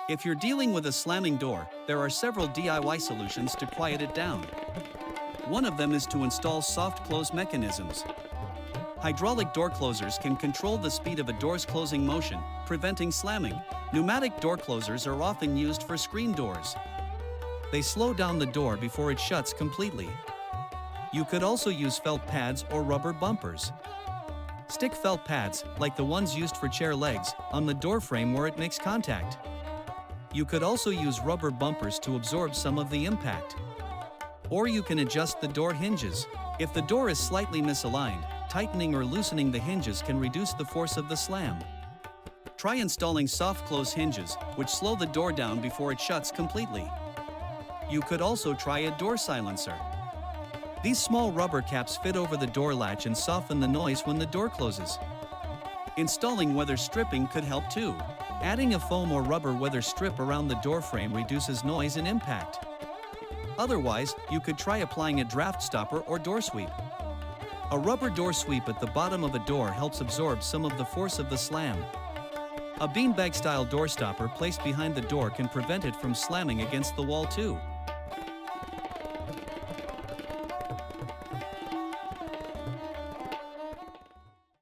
If you're dealing with a slamming door, there are several DIY solutions to quiet it down. One of them is to install soft close mechanisms. Hydraulic door closers can control the speed of a door's closing motion, preventing slamming. Pneumatic door closers are often used for screen doors. They slow down the door before it shuts completely. You could also use felt pads or rubber bumpers. Stick felt pads, like the ones used for chair legs, on the door frame where it makes contact. You could also use rubber bumpers to absorb some of the impact. Or you can adjust the door hinges. If the door is slightly misaligned, tightening or loosening the hinges can reduce the force of the slam. Try installing soft close hinges, which slow the door down before it shuts completely. You could also try a door silencer. These small rubber caps fit over the door latch and soften the noise when the door closes. Installing weather stripping could help too. Adding a foam or rubber weather strip around the door frame reduces noise and impact. Otherwise, you could try applying a draft stopper or door sweep. A rubber door sweep at the bottom of a door helps absorb some of the force of the slam. A beanbag-style door stopper placed behind the door can prevent it from slamming against the wall too.